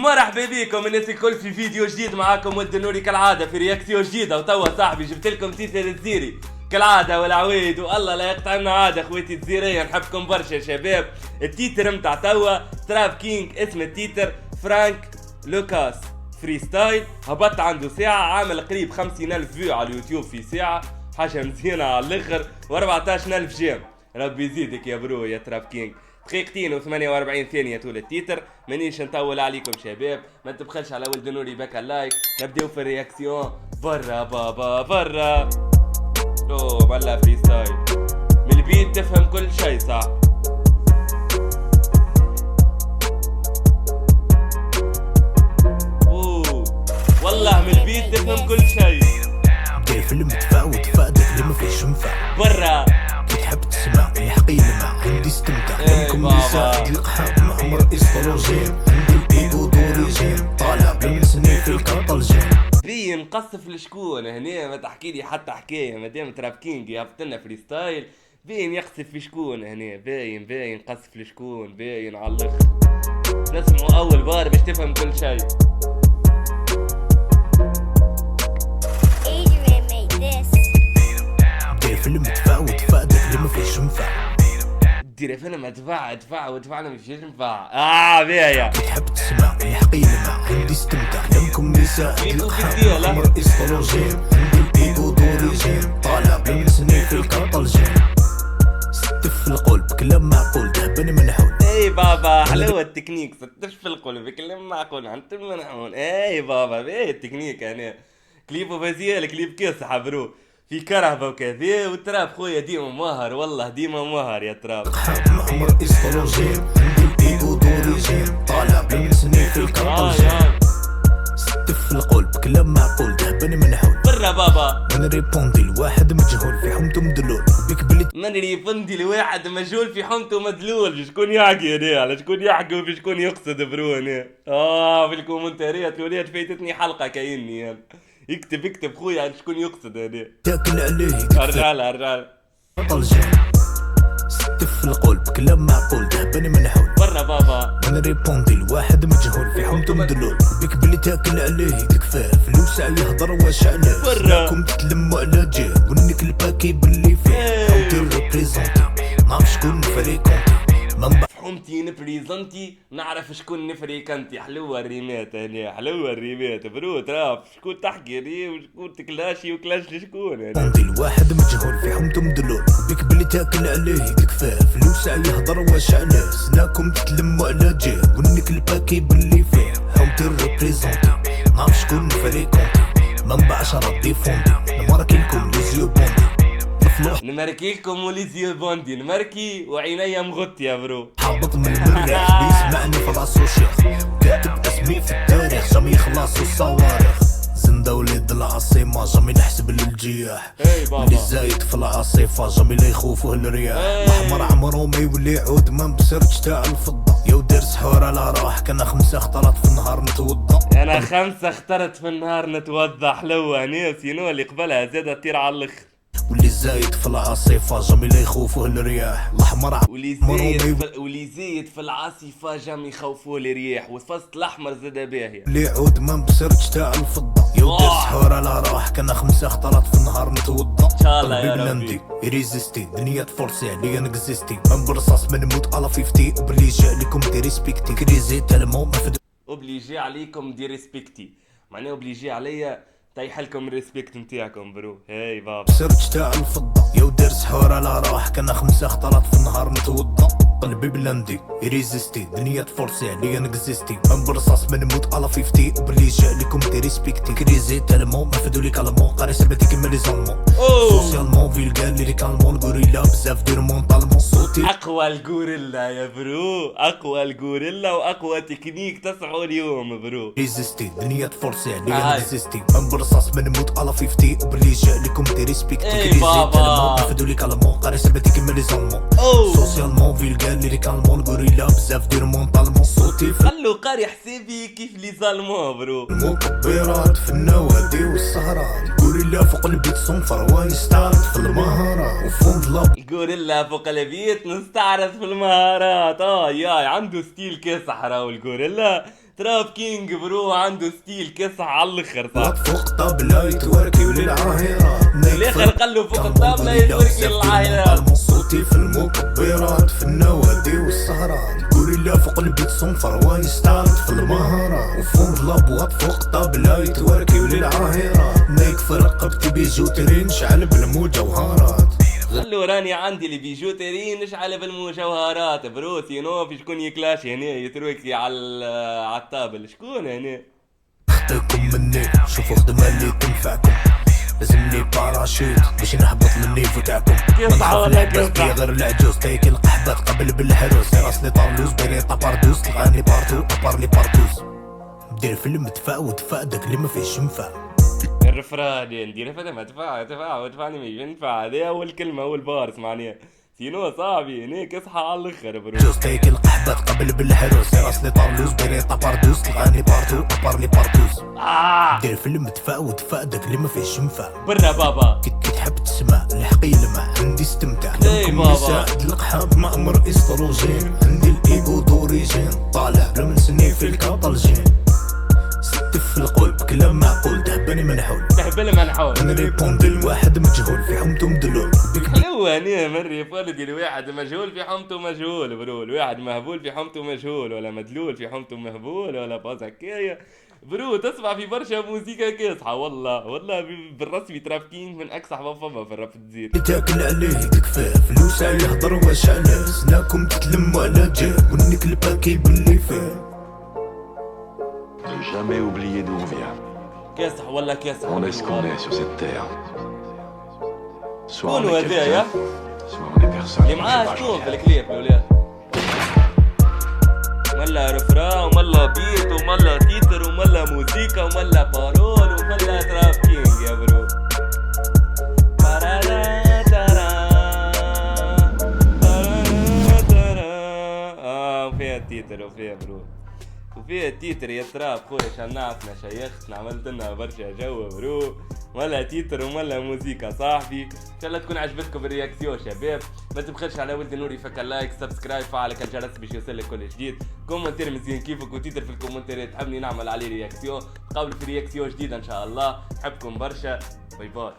ومرحبا بكم الناس الكل في فيديو جديد. معاكم ولد النوري كالعاده في رياكسيون جديده. وتوا صاحبي جبت لكم تيتر الزيري كالعاده والعويد، والله لا يقطع لنا عاده اخوتي الزيريه، نحبكم برشا يا شباب. التيتر متاع توا تراب كينج، اسم التيتر فرانك لوكاس فري ستايل. هبط عنده ساعه، عامل قريب 50,000 فيو على اليوتيوب في ساعه، حاجه مزيانه على الاخر، و14,000 جيم. ربي يزيدك يا برو يا تراب كينج. دقيقتين و48 ثانية طول التيتر، مانيش نطول عليكم شباب، ما تبخلش على ولد نوري بكا اللايك. نبداو في الرياكسيون. برا بابا برا. اوه ملا فري ستايل، من البيت تفهم كل شي صح. اوه والله من البيت تفهم كل شي. جاي فيلم دفاع ودفاع اللي ما فيش منفع. برا تحب تسمع يحقي لما عندي استمتع. لكم نساء القحاب مع رئيس طروجين، عندي الايجو دوري جيم، طالع بمسني في الكطلجين. بين نقصف لشكون هنا، ما تحكي لي حتى حكايه مادام تراب كينج يهبط لنا فري ستايل. باين يقصف في شكون هنا، باين قصف لشكون، باين على الاخر. نسمعوا اول بار باش تفهم كل شيء. جاي فيلم دفاع ودفاع اللي ما فيش منفع. دير فيلم ادفع ودفعنا مش ينفع. باهيه. تحب تسمع يحقي لما عندي استمتع. لكم نساء القحاب مع رئيس طروجين، عندي الايجو دوري جيم، طالع بمسني في الكطلجين. ستف القلب كلام معقول، تهبني منحول. اي بابا حلوه التكنيك، ستف في القلب كلام معقول، انت منعون. اي بابا باهي التكنيك هنا. كليبو فازيال، كليب كيصح برو، في كرهبه وكذا. والتراب خويا ديما ماهر، والله ديما ماهر يا تراب. مع رئيس طروجين، عندي الايجو دوري جيم، طالع بمسني في الكطلجين. ستف القلب كلام معقول، تهبني منحول. برا بابا من ريبوندي لواحد مجهول في حومته مدلول بيك بلي. من ريبوندي لواحد مجهول في حومته مدلول. شكون يحكي هنا، على شكون يحكي وفي شكون يقصد برو هنا. في الكومنتاريات الولاد فايتتني حلقه كايني. اكتب خويا على شكون يقصد هنا. تاكل عليه رجال طلجين. ستف القلب كلام معقول، تهبني منحول. برا بابا من ريبوندي لواحد مجهول في حومته مدلول بيك بلي تاكل عليه تكفاه فلوس يهضر واش علاه. برا راكم تتلموا على جاه ونك الباكي باللي فيه. حومتي ريبريزونتي نعرف شكون فريكونتي من حومتي نبريزنتي نعرف شكون نفريكنتي. حلوه الريمات هنا، حلوه الريمات برو تراب. شكون تحكي لي وشكون تكلاشي وكلاش لشكون هنا. ريبوندي لواحد مجهول في حومته مدلول بيك بلي تاكل عليه تكفاه فلوس يهضر واش علاه. سناكم تتلموا على جاه ونك الباكي باللي فيه. حومتي ريبريزونتي نعرف شكون فريكونتي منبع 10 ديفوندي. نماركي لكم ليزيو بوندي نماركي لكم وليزيو بوندي، نماركي وعينيا مغطيه برو. حبط من المريخ بيسمعني في راسو شيخ، كاتب اسمي في التاريخ جامي يخلصوا الصواريخ. زندا وليد العاصمة جامي نحسب للجياح. اللي زايد في العاصفة جامي لا يخوفوه الرياح. الاحمر عمرو ما يولي عود ما بسرتش تاع الفضة. يا ودير سحور على روحك، انا 5 اخترت في النهار نتوضا. انا 5 اخترت في النهار نتوضا. حلوه ناس ينو اللي قبلها زاده تطير على الاخر. واللي زايد في العاصفة جامي لا يخوفوه الرياح. الاحمر واللي زايد في العاصفة جامي يخوفوه الرياح. والفصل الاحمر زاده باهيه. اللي عود ما بسرتش تاع الفضة. يا ودير سحور على روحك، انا 5 اخترت في النهار نتوضا. ان شاء الله يا ربي. ريزيستي دنيا تفورسي عليا نكزيستي. من برصاص من موت على 50 وبلي جا لكم دي ريسبكتي. كريزي تالمو ما فد اوبليجي عليكم دي ريسبكتي، معناه اوبليجي عليا طيح لكم الريسبكت نتاعكم برو. هاي بابا سيرش تاع الفضة. يا ودير سحور على روحك، انا 5 اخترت في النهار نتوضا. قلبي بلندي ريزيستي دنيا تفورسي عليا نكزيستي. من برصاص من موت على 50 وبلي جا لكم دي ريسبكتي. كريزي تالمو ما فدو لي كالمون قاري سربتي كيما لي زالمون. سوسيالمون فيلغان لي كالمون الغوريلا بزاف دير مونطالمون. صوتي اقوى الغوريلا يا برو، اقوى الغوريلا واقوى تكنيك تسعوا اليوم برو. ريزيستي دنيا تفورسي عليا نكزيستي. من برصاص من موت على 50 وبلي جا لكم دي ريسبكتي. كريزي تالمون ما فدو لي كالمون قاري سربتي كيما لي زالمون. سوسيالمون فيلغان لي كالمون الغوريلا بزاف دير مونطالمون. صوتي خلو قاري حسابي كيف لي ظالمون برو. المكبرات في النوادي والسهرات. الغوريلا فوق البيت صنفر ونستعرض في المهارات. وفوند الغوريلا فوق البيت نستعرض في المهارات. ياي عنده ستيل كاسح راهو الغوريلا. تراب كينج برو عنده ستيل كسح على الاخر صح. فوق طابلة يتوركي وللعاهرة الاخر قالوا فوق الطابلة يتوركي للعاهرة. صوتي في المكبرات في النوادي والسهرات. غوريلا فوق البيت صنفر ويستعرض في المهارات. وفوق الابواب فوق طابلة يتوركي وللعاهرة. نايك في رقبتي بيجوتري نشعل بالمجوهرات. قالوا راني عندي اللي بيجوتري نشعل بالمجوهرات. بروسي نوفي شكون يكلاش هنا يتروكي على الطابل شكون هنا؟ اختكم مني شوفوا خدمة اللي تنفعكم. لازمني باراشوت باش نهبط للنيفو تاعكم. ما نخاف العباس بيا غير العجوز. تايكي القحبات قبل بالحروس. راسلي طارلوز بيريطا باردوس. تلغاني بارتو ابارلي بارتوز. دير فيلم دفاع ودفاع داك اللي ما فيهش نفع. الرفراني ندير فيلم دفاع ودفعني مش ينفع. هذه اول كلمة اول بارس معناها سينو صاحبي هناك اصحى على الاخر برو. جوز تايكي القحبات قبل بالحروس. راسلي طارلوز بيريطا باردوس. تلغاني بارتو ابارلي بارتوز. دير فيلم دفاع ودفاع داك اللي ما فيهش نفع. برا بابا كي تحب تسمع الحقي لمع عندي استمتع. اي بابا مساعد القحاب مأمر استروجين. عندي الايجو دوريجين. طالع بلا من سني في الكاطالجين. ستف في القلب كلام معقول. تحبني منحول تحبني منحول. نريبوندي لواحد مجهول في حومته مدلول. حلوة هني من ريبوندي لواحد مجهول في حومته مجهول برو. الواحد مهبول في حومته مجهول ولا مدلول في حومته مهبول ولا باز هكايا برو. تسمع في برشا موسيقى كاسحة والله بالرسمي تراب كينج من اكسح فما في الراب الجزيري. تاكل عليه تكفى فلوس على يهضر واش علاه. سناكم تتلموا على جاب ونكل باكي باللي فيه. Ne jamais oublier d'où on vient. كاسح والله كاسح. On est ce qu'on est sur cette terre. Soit شكون on est هذايا؟ quelqu'un, soit on est personne. اللي On معاه sait pas شكون في changer. الكليب الولاد؟ ملا رفرا وملا بيت وملا تيتر وملا موسيقى وملا بارول وملا تراب كينج يا برو. وفيها التيتر وفيها برو وفيها التيتر يا تراب خويا شنعتنا شيختنا عملت لنا برشا جو برو. ولا تيتر وملا موسيقى صاحبي. ان شاء الله تكون عجبتكم الرياكسيون شباب. ما تبخلش على ولد نوري فك اللايك سبسكرايب فعل الجرس باش يوصلك كل جديد. كومنتير مزيان كيفك وتيتر في الكومنتيرات تحبني نعمل عليه رياكسيون. تقابلوا في رياكسيون جديده ان شاء الله. نحبكم برشا. باي باي.